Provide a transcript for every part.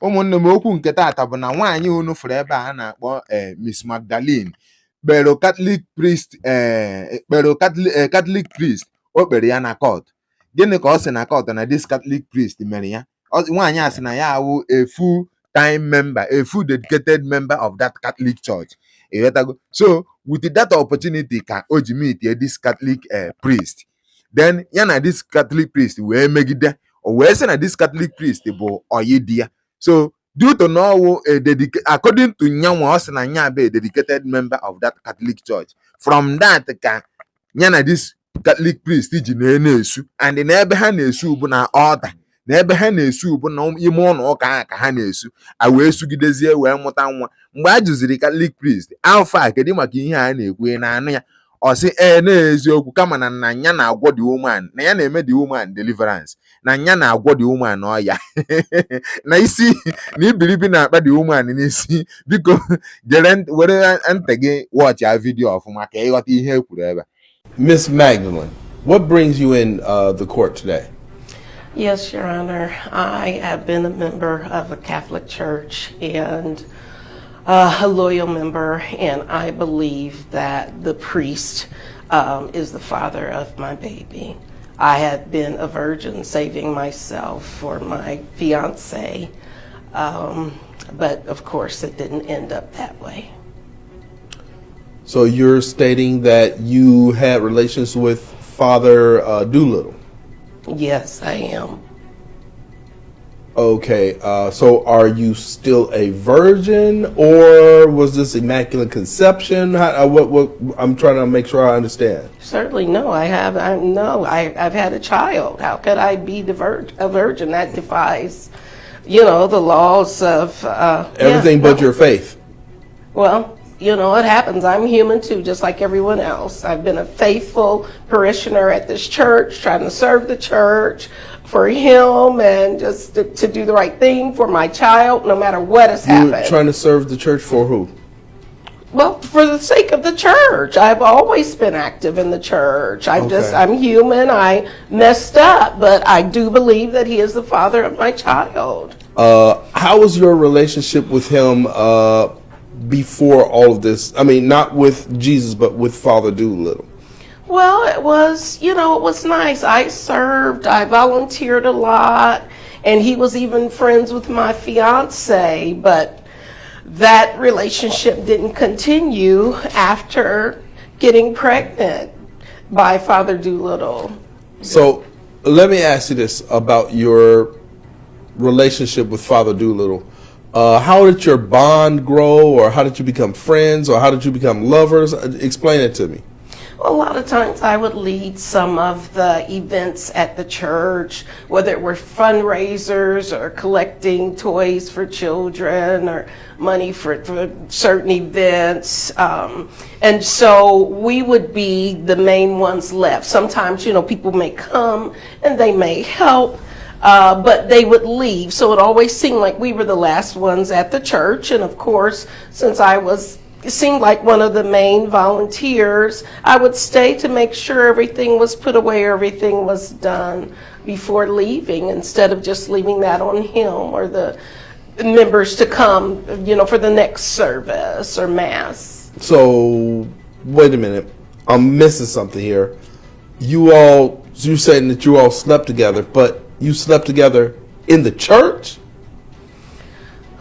ụmụnne m, okwu nke taata bụ na nwaanyị unu fụrụ ebe a na-akpọ Miss Magdalene kpere Catholic priest, o kpere ya na court. Gịnị ka ọ sị na court na this Catholic priest mere ya? Nwaanyị a sị na ya awụ a full time member, a full dedicated member of that Catholic church. So with that opportunity ka o ji meet this Catholic priest, then ya na this Catholic priest wee megide, o wee sị na this Catholic priest bụ oyi di ya. So due to no according to nyanwa, ọ sị na nya be a dedicated member of that Catholic church. From that ka ya na this Catholic priest ji na-esu, and n'ebe ha na-esu bụ na altar, n'ebe ha na-esu bụ na ime ụlọ ụka ka ha na-esu, a wee sugidezie wee mụta nwa. Mgbe a jụziri Catholic priest alfa kedu maka ihe a na-ekwu na anụ ya, ọ sị na-eziokwu, kama na ya na-agwọ the woman, na ya na-eme the woman deliverance, na ya na-agwọ the woman ọya na isi na ibiribi na-akpa the woman n'isi. Biko were ntị gị watch ya video ọfụma ka ịghọta ihe e kwuru ebe. Miss Magdalene, what brings you in the court today? Yes, Your Honor. I have been a member of a Catholic church and a loyal member, and I believe that the priest is the father of my baby. I had been a virgin saving myself for my fiance, but of course it didn't end up that way. So you're stating that you had relations with Father Doolittle? Yes, I am. Okay, so are you still a virgin, or was this immaculate conception? What? I'm trying to make sure I understand. Certainly, no. I've had a child. How could I be a virgin? That defies, the laws of everything but your faith. Well, it happens. I'm human too, just like everyone else. I've been a faithful parishioner at this church, trying to serve the church for him and just to do the right thing for my child, no matter what has happened. You were trying to serve the church for who? Well, for the sake of the church. I've always been active in the church. I'm human. I messed up, but I do believe that he is the father of my child. How was your relationship with him before all of this? I mean, not with Jesus, but with Father Doolittle. Well, it was nice. I served, I volunteered a lot, and he was even friends with my fiance, but that relationship didn't continue after getting pregnant by Father Doolittle. So let me ask you this about your relationship with Father Doolittle. How did your bond grow, or how did you become friends, or how did you become lovers? Explain it to me. A lot of times I would lead some of the events at the church, whether it were fundraisers or collecting toys for children or money for certain events. And so we would be the main ones left. Sometimes, people may come and they may help, but they would leave. So it always seemed like we were the last ones at the church. And of course, since it seemed like one of the main volunteers, I would stay to make sure everything was put away, everything was done before leaving, instead of just leaving that on him or the members to come, for the next service or mass. So, wait a minute. I'm missing something here. You're saying that you all slept together, but you slept together in the church?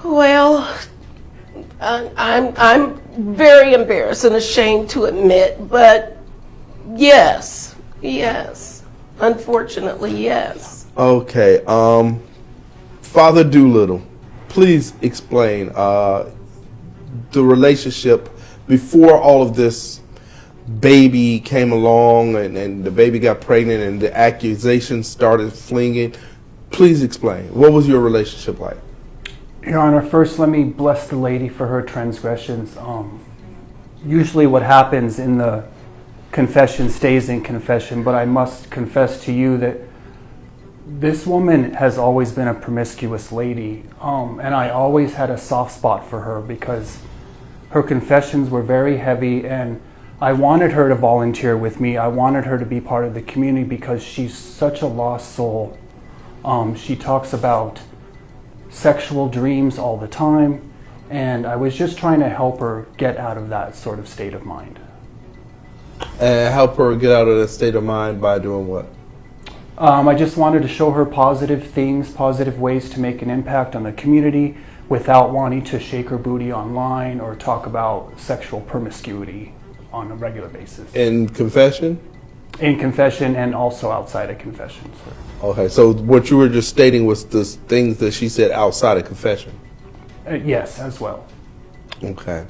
Well, I'm very embarrassed and ashamed to admit, but yes, unfortunately, yes. Okay, Father Doolittle, please explain the relationship before all of this baby came along and the baby got pregnant and the accusations started flinging. Please explain. What was your relationship like? Your Honor, first let me bless the lady for her transgressions. Usually what happens in the confession stays in confession, but I must confess to you that this woman has always been a promiscuous lady, and I always had a soft spot for her because her confessions were very heavy, and I wanted her to volunteer with me. I wanted her to be part of the community because she's such a lost soul. She talks about sexual dreams all the time, and I was just trying to help her get out of that sort of state of mind. And help her get out of that state of mind by doing what? I just wanted to show her positive things, positive ways to make an impact on the community without wanting to shake her booty online or talk about sexual promiscuity on a regular basis. In confession? In confession and also outside of confession, sir. Okay, so what you were just stating was the things that she said outside of confession. Yes, as well. Okay.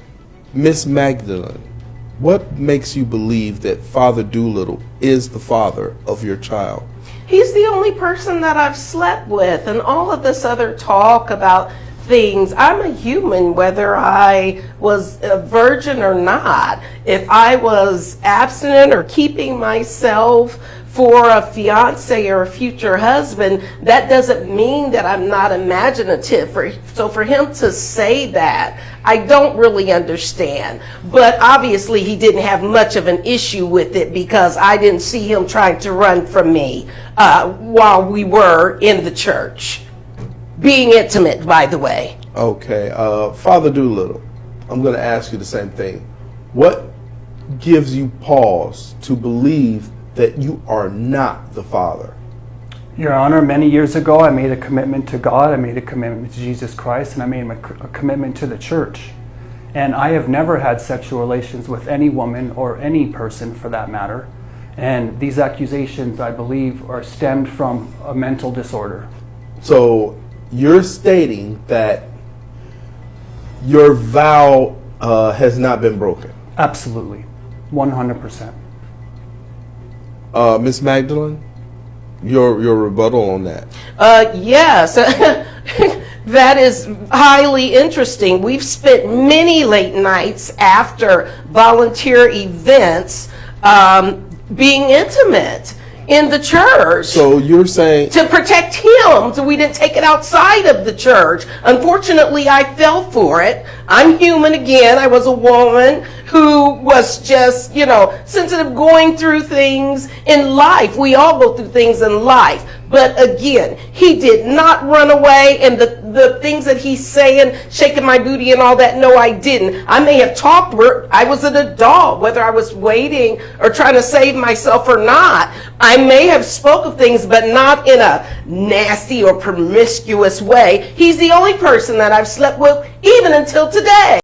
Miss Magdalene, what makes you believe that Father Doolittle is the father of your child? He's the only person that I've slept with, and all of this other talk about things. I'm a human, whether I was a virgin or not. If I was abstinent or keeping myself for a fiance or a future husband, that doesn't mean that I'm not imaginative. So for him to say that, I don't really understand. But obviously he didn't have much of an issue with it because I didn't see him trying to run from me while we were in the church. Being intimate, by the way. Okay, Father Doolittle, I'm going to ask you the same thing. What gives you pause to believe that you are not the father? Your Honor, many years ago I made a commitment to God, I made a commitment to Jesus Christ, and I made a commitment to the church. And I have never had sexual relations with any woman or any person for that matter. And these accusations, I believe, are stemmed from a mental disorder. So you're stating that your vow has not been broken? Absolutely, 100%. Miss Magdalene, your rebuttal on that? Yes, that is highly interesting. We've spent many late nights after volunteer events being intimate in the church. So you're saying to protect him, so we didn't take it outside of the church. Unfortunately, I fell for it. I'm human again. I was a woman who was just, sensitive, going through things in life. We all go through things in life. But again, he did not run away, and the things that he's saying, shaking my booty and all that, no, I didn't. I may have talked, I was an adult, whether I was waiting or trying to save myself or not. I may have spoke of things, but not in a nasty or promiscuous way. He's the only person that I've slept with, even until today.